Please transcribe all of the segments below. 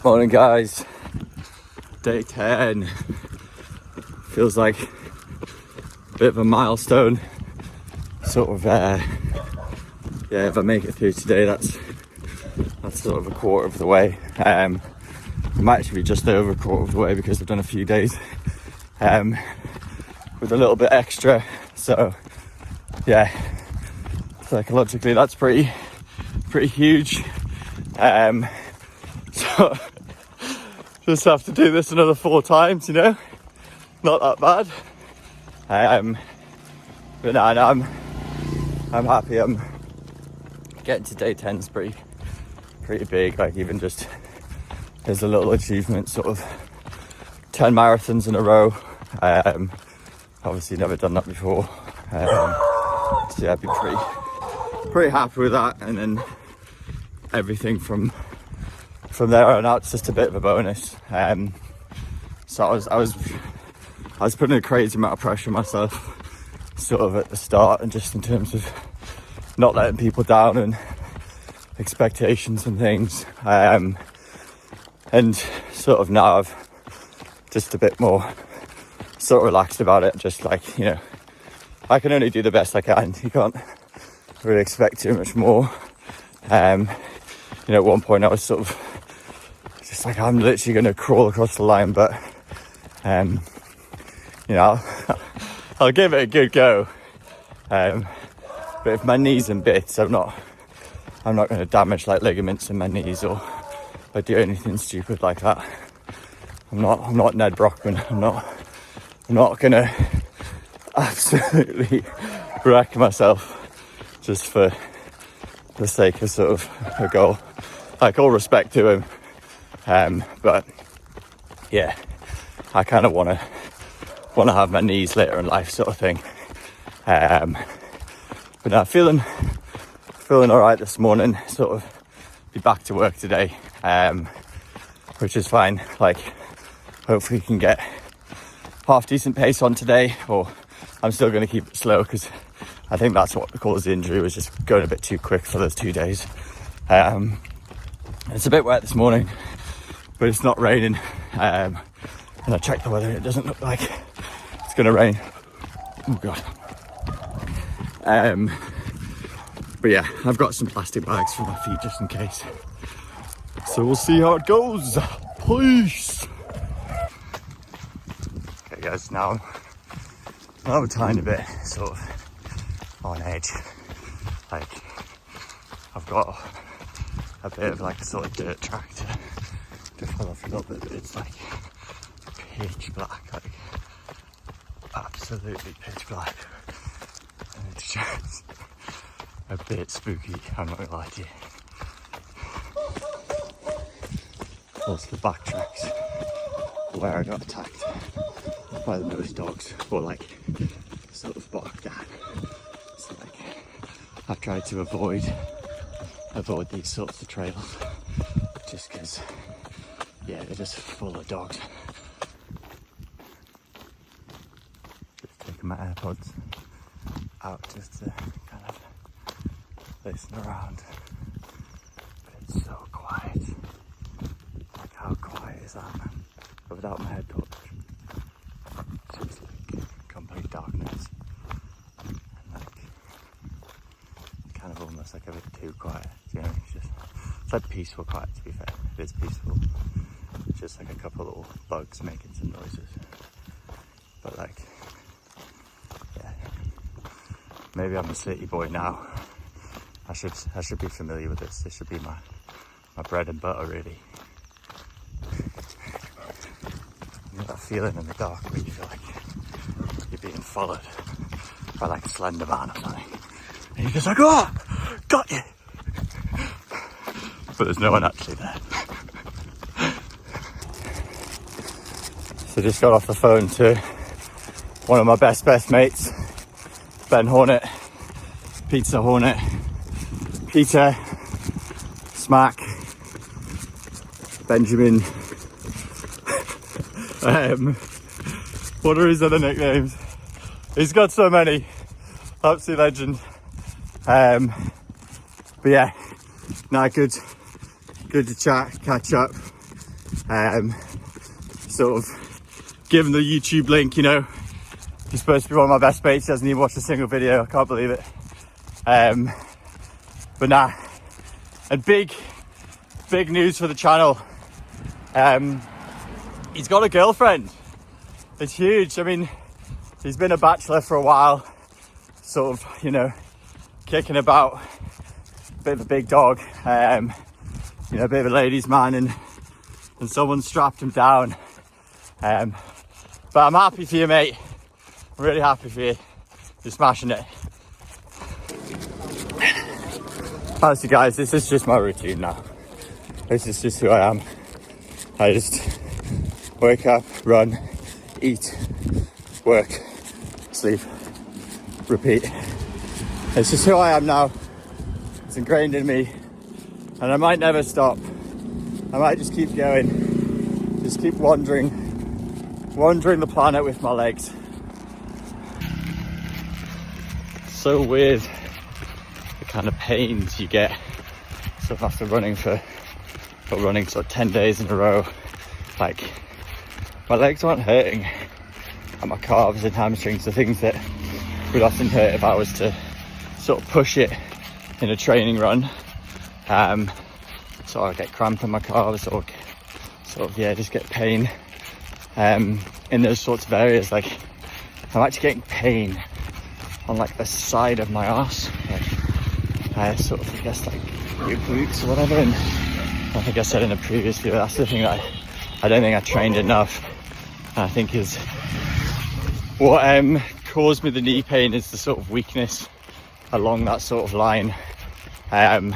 Morning guys, day 10, feels like a bit of a milestone, sort of, if I make it through today, that's sort of a quarter of the way. I might actually be just over a quarter of the way because I've done a few days with a little bit extra, so yeah, psychologically that's pretty huge. So just have to do this another 4 times, you know, not that bad. But no, I'm happy. I'm getting to day 10 is pretty big. Like, even just there's a little achievement, sort of 10 marathons in a row. Obviously never done that before. So yeah, I'd be pretty happy with that, and then everything from there on out, it's just a bit of a bonus. So I was putting a crazy amount of pressure on myself sort of at the start, and just in terms of not letting people down and expectations and things, and sort of now I've just a bit more sort of relaxed about it. Just like, you know, I can only do the best I can. You can't really expect too much more. You know, at one point I was sort of just like, I'm literally going to crawl across the line, but you know, I'll give it a good go. But if my knee's in bits, I'm not going to damage like ligaments in my knees or do anything stupid like that. I'm not Ned Brockman. I'm not going to absolutely wreck myself just for the sake of sort of a goal. Like, all respect to him. But yeah, I kind of want to have my knees later in life, sort of thing. But now feeling all right this morning. Sort of be back to work today, which is fine. Like, hopefully we can get half decent pace on today, or I'm still going to keep it slow because I think that's what caused the injury, was just going a bit too quick for those 2 days. It's a bit wet this morning, but it's not raining. And I checked the weather, it doesn't look like it's going to rain. Oh God. But yeah, I've got some plastic bags for my feet just in case. So we'll see how it goes. Peace. Okay guys, now I'm a tiny bit sort of on edge. Like, I've got a bit of like a sort of dirt track to follow for a little bit, but it's like pitch black, like absolutely pitch black, and it's just a bit spooky, I'm not gonna lie to you. Also the back tracks where I got attacked by the nose dogs, or like sort of barked at. So like, I've tried to avoid these sorts of trails just because, yeah, they're just full of dogs. Just taking my AirPods out just to kind of listen around. But it's so quiet. Like, how quiet is that, man? But without my headphones, it's just like complete darkness. And like, kind of almost like a bit too quiet, you know. It's like peaceful quiet, to be fair. It is peaceful. It's just like a couple little bugs making some noises. But like, yeah, maybe I'm a city boy now. I should be familiar with this. This should be my bread and butter, really. You know that feeling in the dark where you feel like you're being followed by like a slender man or something, and you're just like, oh, got you. But there's no one actually there. So just got off the phone to one of my best mates, Ben Hornet, Pizza Hornet, Peter, Smack, Benjamin. What are his other nicknames? He's got so many. Absolute legend. But yeah, no, good to chat, catch up. Sort of give him the YouTube link, you know. He's supposed to be one of my best mates. He hasn't even watched a single video. I can't believe it. But nah. And big news for the channel. He's got a girlfriend. It's huge. I mean, he's been a bachelor for a while, sort of, you know, kicking about, a bit of a big dog, you know, a bit of a ladies' man, and someone strapped him down. But I'm happy for you, mate. I'm really happy for you. You're smashing it. Honestly, guys, this is just my routine now. This is just who I am. I just wake up, run, eat, work, sleep, repeat. It's just who I am now. It's ingrained in me, and I might never stop. I might just keep going, just keep wandering the planet with my legs. So weird, the kind of pains you get sort of after running sort of 10 days in a row. Like, my legs aren't hurting, and my calves and hamstrings are things that would often hurt if I was to sort of push it in a training run. So I get cramp in my calves, or sort of, just get pain in those sorts of areas. Like, I'm actually getting pain on like the side of my arse, like sort of, I guess, like your glutes or whatever. And I think I said in a previous video, that's the thing that I don't think I trained enough. And I think is what caused me the knee pain is the sort of weakness along that sort of line. But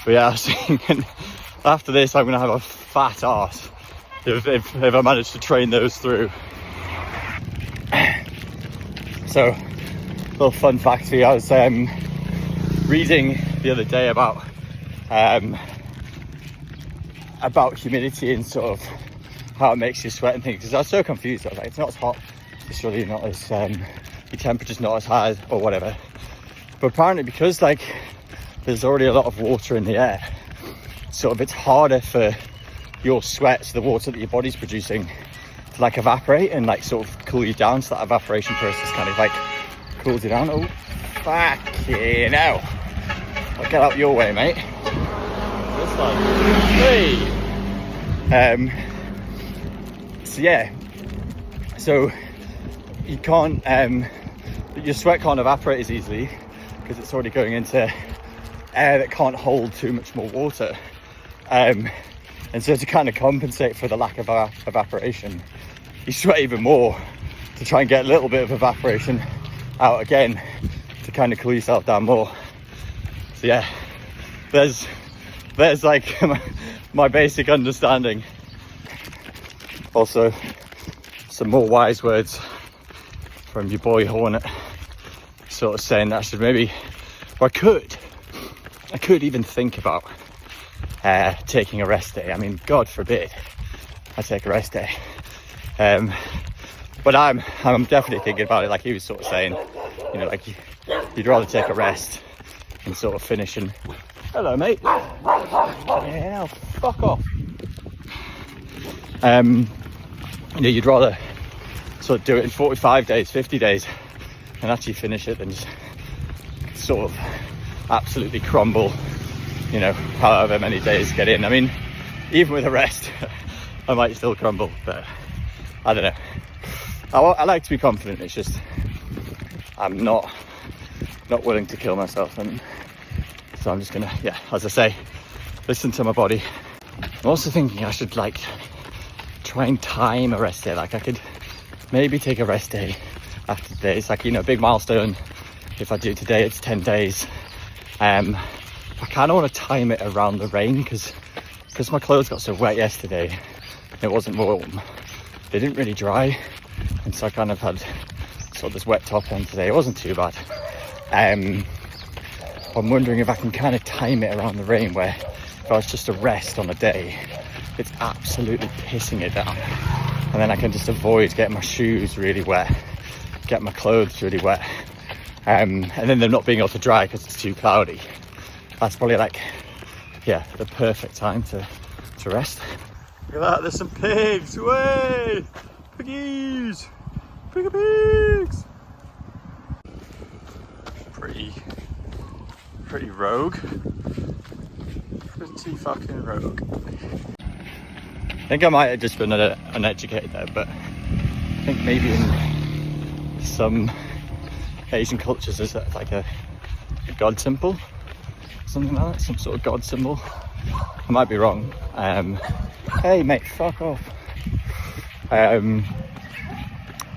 yeah, I was thinking after this I'm gonna have a fat arse if I manage to train those through. So, little fun fact for you, I was reading the other day about humidity and sort of how it makes you sweat and things, because I was so confused. I was like, it's not as hot, it's really not as your temperature's not as high or whatever. But apparently, because like there's already a lot of water in the air, sort of it's harder for your sweat, so the water that your body's producing, to like evaporate and like sort of cool you down. So that evaporation process kind of like cools you down. Oh, fucking hell. I'll get out your way, mate. This one. Hey. So yeah. So you can't, your sweat can't evaporate as easily because it's already going into air that can't hold too much more water. And so to kind of compensate for the lack of evaporation, you sweat even more to try and get a little bit of evaporation out again to kind of cool yourself down more. So yeah, there's like my basic understanding. Also, some more wise words from your boy Hornet, sort of saying that I should maybe, or I could even think about taking a rest day. I mean, God forbid I take a rest day. But I'm definitely thinking about it, like he was sort of saying, you know, like you'd rather take a rest and sort of finish and, hello mate, yeah, fuck off. You know, you'd rather sort of do it in 45 days, 50 days and actually finish it than just sort of absolutely crumble, you know, however many days get in. I mean, even with a rest, I might still crumble, but I don't know. I like to be confident. It's just I'm not willing to kill myself, and so I'm just gonna, as I say, listen to my body. I'm also thinking I should like try and time a rest day. Like I could maybe take a rest day after today. It's like, you know, big milestone. If I do today, it's 10 days. I kind of want to time it around the rain because my clothes got so wet yesterday. It wasn't warm. They didn't really dry, and so I kind of had sort of this wet top on today. It wasn't too bad. I'm wondering if I can kind of time it around the rain, where if I was just to rest on a day, it's absolutely pissing it down, and then I can just avoid getting my shoes really wet, get my clothes really wet, and then them not being able to dry because it's too cloudy. That's probably like, the perfect time to rest. Look at that, there's some pigs, way! Piggies! Pigs! Pretty rogue. Pretty fucking rogue. I think I might have just been uneducated there, but I think maybe in some Asian cultures there's like a god symbol, something like that, some sort of god symbol. I might be wrong. Hey mate, fuck off.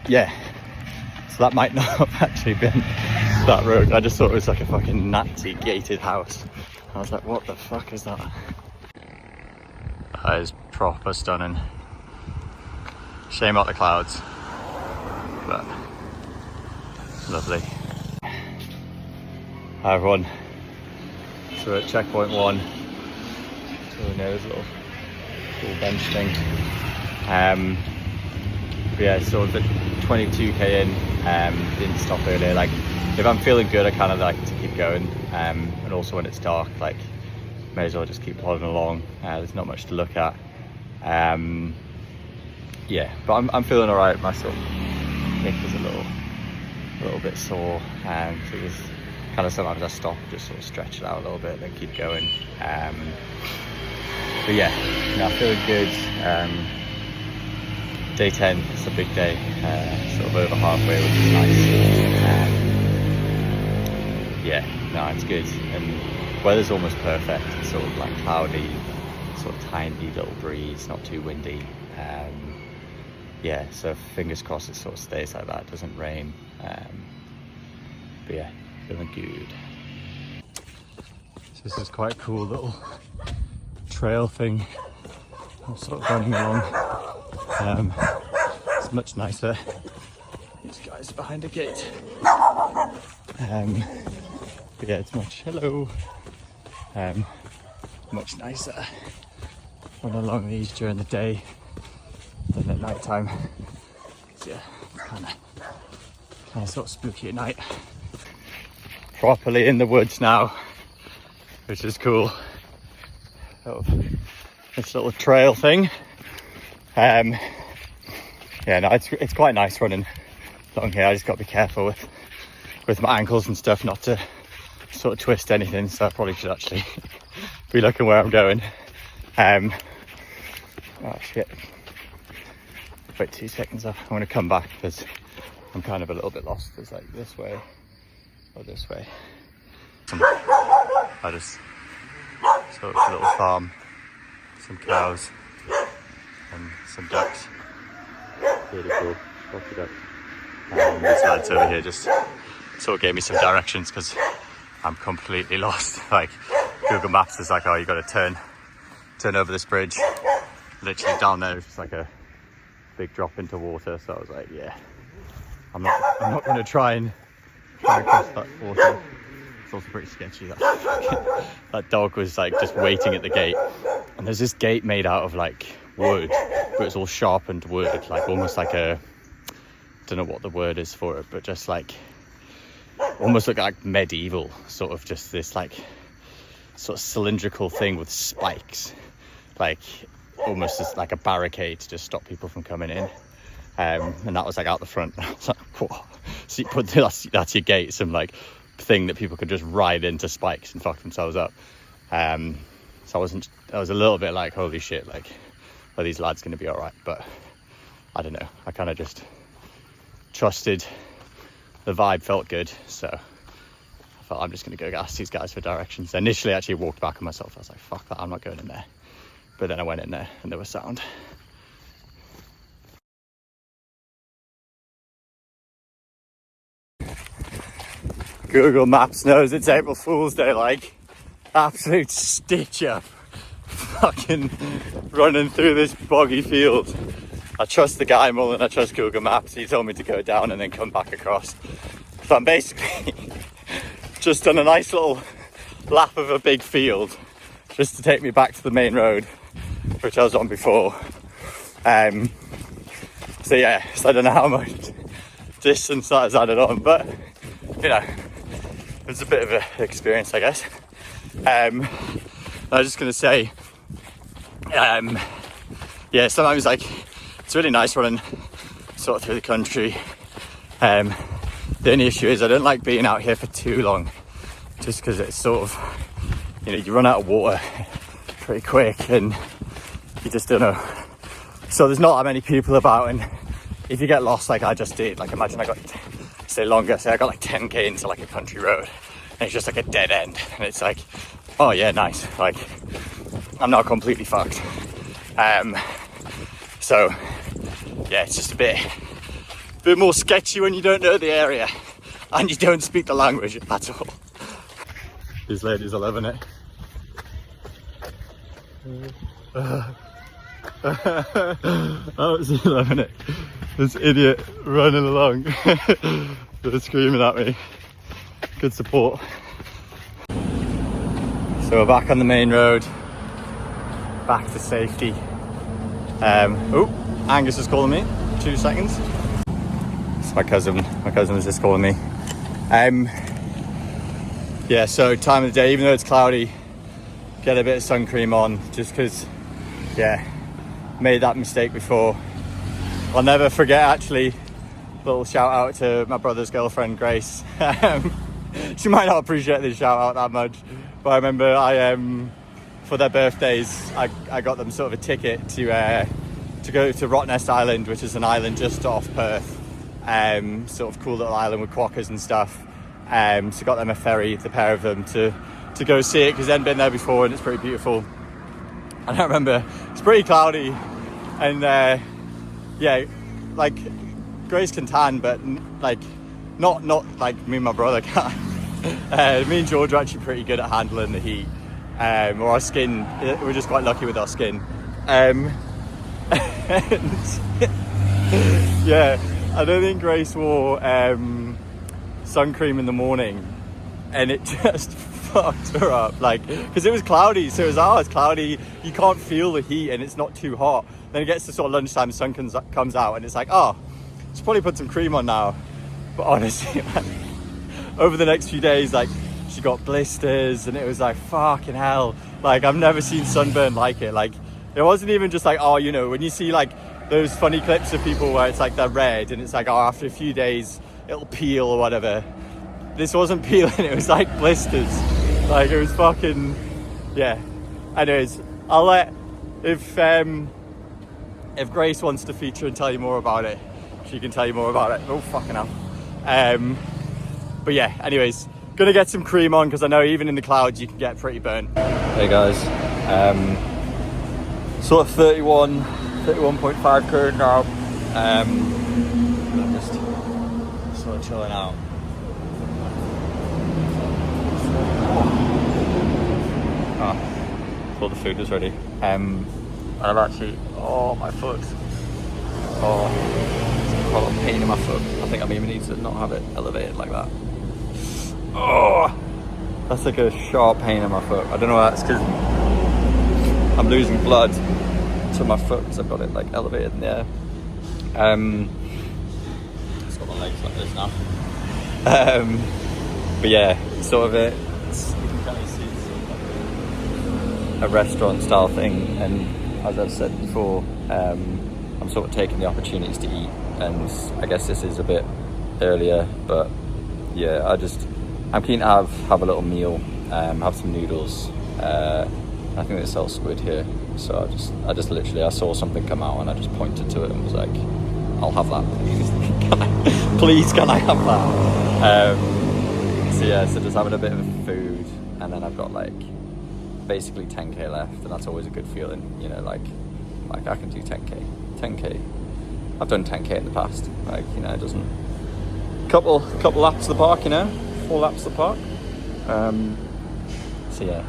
Yeah, so that might not have actually been that road. I just thought it was like a fucking Nazi gated house. I was like, what the fuck is that? That is proper stunning. Shame about the clouds, but lovely. Hi everyone. So at checkpoint 1, so we know there's a little bench thing. But yeah, so the 22k in, didn't stop earlier. Like, if I'm feeling good, I kind of like to keep going. And also when it's dark, like, may as well just keep plodding along. There's not much to look at. Yeah, but I'm feeling alright. My sort of hip is a little bit sore. So it was kind of sometimes I stop, just sort of stretch it out a little bit, then keep going. But yeah, no, feeling good. Day 10, it's a big day, sort of over halfway, which is nice. Yeah, no, it's good. And weather's almost perfect. It's sort of like cloudy, sort of tiny little breeze, not too windy. Yeah, so fingers crossed it sort of stays like that, doesn't rain. But yeah, feeling good. So this is quite a cool little trail thing. I'm sort of running along. It's much nicer. These guys are behind a gate. But yeah, it's much much nicer running along these during the day than at night time. Yeah, kind of sort of spooky at night. Properly in the woods now, which is cool. This little trail thing. Yeah, no, it's quite nice running along here. I just got to be careful with my ankles and stuff, not to sort of twist anything. So I probably should actually be looking where I'm going. Oh shit! Wait 2 seconds. I'm going to come back because I'm kind of a little bit lost. It's like this way or this way. I just sort of a little farm, some cows and some ducks. Really cool. Proper duck. These lads over here just sort of gave me some directions because I'm completely lost. Like, Google Maps is like, oh, you got to turn over this bridge. Literally down there, it's like a big drop into water. So I was like, yeah, I'm not going to try and cross that water. It's also pretty sketchy. That dog was like just waiting at the gate, and there's this gate made out of like wood, but it's all sharpened wood, like almost like a, don't know what the word is for it, but just like almost look like medieval, sort of just this like sort of cylindrical thing with spikes, like almost just like a barricade to just stop people from coming in. And that was like out the front. I was like, what? So you put that's your gate, some like thing that people could just ride into spikes and fuck themselves up. So I was a little bit like, holy shit, like, are these lads going to be all right? But I don't know. I kind of just trusted the vibe, felt good. So I thought I'm just going to go ask these guys for directions. Initially, I actually walked back on myself. I was like, fuck that, I'm not going in there. But then I went in there and there was sound. Google Maps knows it's April Fool's Day, like, absolute stitch up. Fucking running through this boggy field. I trust the guy more than I trust Google Maps. He told me to go down and then come back across. So I'm basically just done a nice little lap of a big field just to take me back to the main road, which I was on before. So yeah, so I don't know how much distance that has added on, but you know, it was a bit of an experience, I guess. I was just going to say, yeah, sometimes like it's really nice running sort of through the country. The only issue is I don't like being out here for too long, just because it's sort of, you know, you run out of water pretty quick and you just don't know. So there's not that many people about, and if you get lost like I just did, like imagine I got, say longer, say I got like 10k into like a country road and it's just like a dead end, and it's like, oh yeah, nice, like I'm not completely fucked. So yeah, it's just a bit more sketchy when you don't know the area and you don't speak the language at all. These ladies are loving it. Absolutely loving it. This idiot running along. They're screaming at me. Good support. So we're back on the main road, back to safety. Oh, Angus is calling me. 2 seconds. It's my cousin. My cousin was just calling me. Yeah, so time of the day, even though it's cloudy, get a bit of sun cream on, just because, yeah, made that mistake before. I'll never forget, actually. Little shout out to my brother's girlfriend, Grace. She might not appreciate this shout out that much, but I remember for their birthdays, I got them sort of a ticket to go to Rottnest Island, which is an island just off Perth. Sort of cool little island with quokkas and stuff. So got them a ferry, the pair of them, to go see it, because they'd been there before and it's pretty beautiful. And I remember it's pretty cloudy, and yeah, like Grace can tan, but like not like me and my brother can. Me and George are actually pretty good at handling the heat, or our skin. We're just quite lucky with our skin. And yeah, I don't think Grace wore sun cream in the morning, and it just fucked her up, like, because it was cloudy, so it was, oh, it's cloudy, you can't feel the heat and it's not too hot. Then it gets to sort of lunchtime, the sun comes out and it's like, oh, should probably put some cream on now. But honestly, like, over the next few days, like, she got blisters and it was like, fucking hell, like I've never seen sunburn like it. Like, it wasn't even just like, oh, you know, when you see like those funny clips of people where it's like they're red and it's like, oh, after a few days it'll peel or whatever. This wasn't peeling, it was like blisters. Like, it was fucking, yeah. Anyways, I'll let, if Grace wants to feature and tell you more about it, she can tell you more about it. Oh, fucking hell. But yeah, anyways, gonna get some cream on, because I know even in the clouds you can get pretty burnt. Hey guys, sort of 31.5 current now. I'm just sort of chilling out. All the food is ready. I've actually, oh, my foot. Oh, it's quite a pain in my foot. I think I even need to not have it elevated like that. Oh, that's like a sharp pain in my foot. I don't know why that's, because I'm losing blood to my foot because I've got it like elevated in the air. It's got my legs like this now. But yeah, sort of it. You can kind of see a restaurant style thing, and as I've said before, I'm sort of taking the opportunities to eat, and I guess this is a bit earlier, but yeah, I'm keen to have a little meal, have some noodles. I think they sell squid here, so I just literally, I saw something come out and I just pointed to it and was like, I'll have that, please. Please, can I have that? So yeah, so just having a bit of food, and then I've got like basically 10k left, and that's always a good feeling, you know, like I can do 10k. I've done 10k in the past, like, you know, it doesn't, couple laps of the park, you know, 4 laps of the park. So yeah,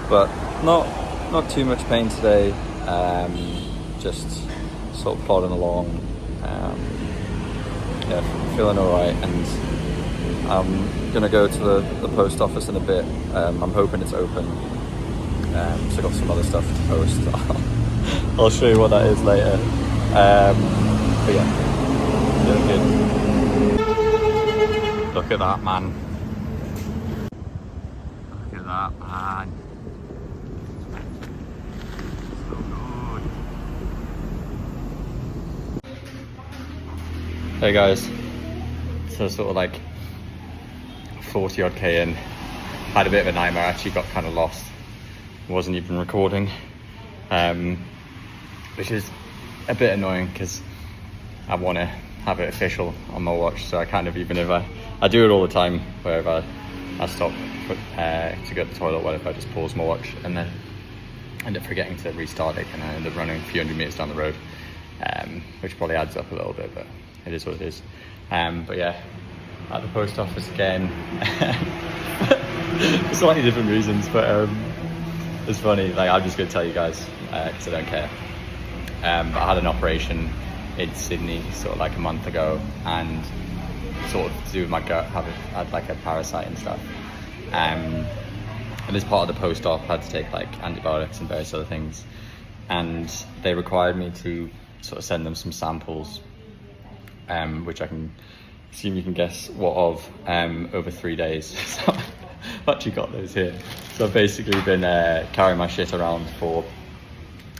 but not too much pain today, just sort of plodding along, yeah, feeling alright, and I'm gonna go to the post office in a bit. I'm hoping it's open, so I've got some other stuff to post. I'll show you what that is later, but yeah, feeling good. Look at that, man. Look at that, man. So good. Hey guys, so sort of like 40 odd K in, had a bit of a nightmare, actually got kind of lost, wasn't even recording, which is a bit annoying because I want to have it official on my watch, so I kind of, even if I do it all the time, wherever I stop to go to the toilet, whatever, I just pause my watch and then end up forgetting to restart it, and I end up running a few hundred meters down the road, which probably adds up a little bit, but it is what it is. But yeah, at the post office again, for slightly different reasons, but it's funny, like I'm just going to tell you guys because I don't care. I had an operation in Sydney sort of like a month ago, and sort of to do with my gut, had like a parasite and stuff. And as part of the post-op, I had to take like antibiotics and various other things, and they required me to sort of send them some samples, which I can assume you can guess what of, over 3 days. So I've actually got those here. So I've basically been carrying my shit around for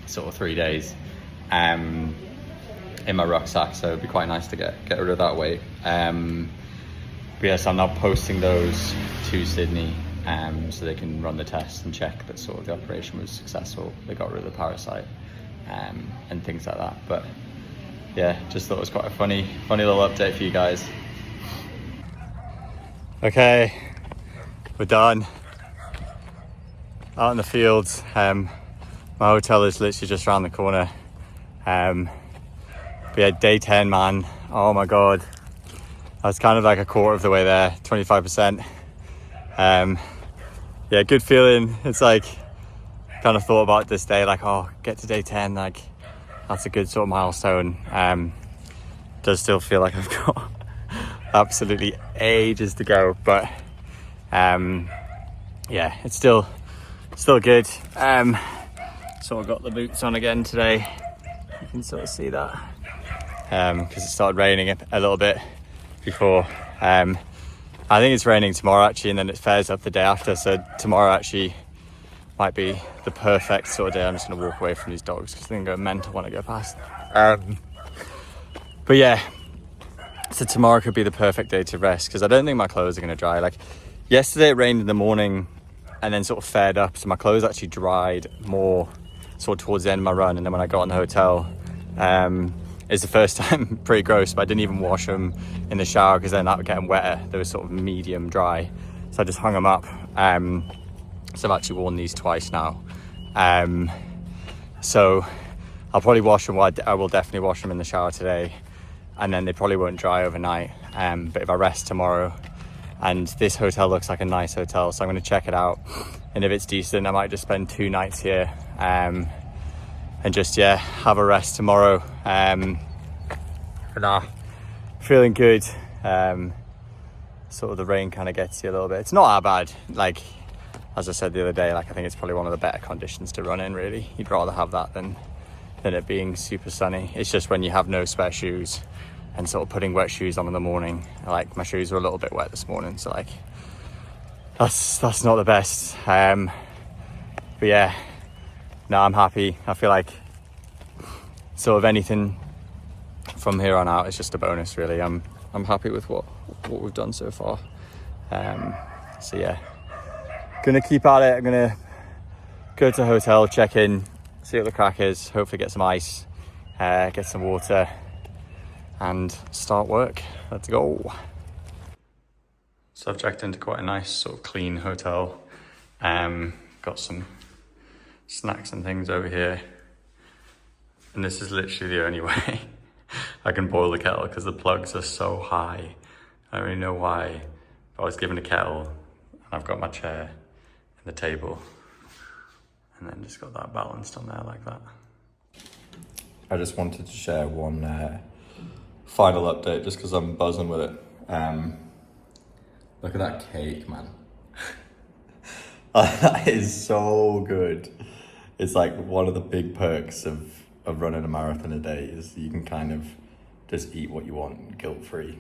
sort of 3 days in my rucksack, so it'd be quite nice to get rid of that weight. But yes, I'm now posting those to Sydney, so they can run the test and check that sort of the operation was successful. They got rid of the parasite and things like that. But yeah, just thought it was quite a funny little update for you guys. Okay, we're done. Out in the fields. My hotel is literally just around the corner. But yeah, day 10, man. Oh my God. I was kind of like a quarter of the way there, 25%. Yeah, good feeling. It's like, kind of thought about this day, like, oh, get to day 10, like, that's a good sort of milestone. Does still feel like I've got absolutely ages to go, but yeah, it's still good. Sort of got the boots on again today. You can sort of see that because it started raining a little bit before. I think it's raining tomorrow actually, and then it fares up the day after, so tomorrow actually might be the perfect sort of day. I'm just going to walk away from these dogs because they're going to go mental when I go past. But yeah, so tomorrow could be the perfect day to rest because I don't think my clothes are going to dry. Like yesterday it rained in the morning and then sort of fared up, so my clothes actually dried more sort of towards the end of my run, and then when I got in the hotel, it's the first time, pretty gross, but I didn't even wash them in the shower because then that would get them wetter. They were sort of medium dry, so I just hung them up. So I've actually worn these twice now. So I'll probably wash them. Well, I will definitely wash them in the shower today, and then they probably won't dry overnight. But if I rest tomorrow, and this hotel looks like a nice hotel, so I'm going to check it out, and if it's decent, I might just spend 2 nights here, and just, yeah, have a rest tomorrow. But nah, feeling good. Sort of the rain kind of gets you a little bit. It's not that bad. Like, as I said the other day, like I think it's probably one of the better conditions to run in, really. You'd rather have that than it being super sunny. It's just when you have no spare shoes and sort of putting wet shoes on in the morning. Like, my shoes were a little bit wet this morning, so like, that's not the best. But yeah, no, I'm happy. I feel like sort of anything from here on out is just a bonus, really. I'm happy with what we've done so far. So yeah, gonna keep at it. I'm gonna go to the hotel, check in, see what the crack is, hopefully get some ice, get some water, and start work. Let's go. So I've checked into quite a nice sort of clean hotel. Got some snacks and things over here, and this is literally the only way I can boil the kettle because the plugs are so high. I don't really know why, but I was given a kettle and I've got my chair and the table, and then just got that balanced on there like that. I just wanted to share one final update just because I'm buzzing with it. Look at that cake, man. That is so good. It's like one of the big perks of running a marathon a day is you can kind of just eat what you want guilt-free.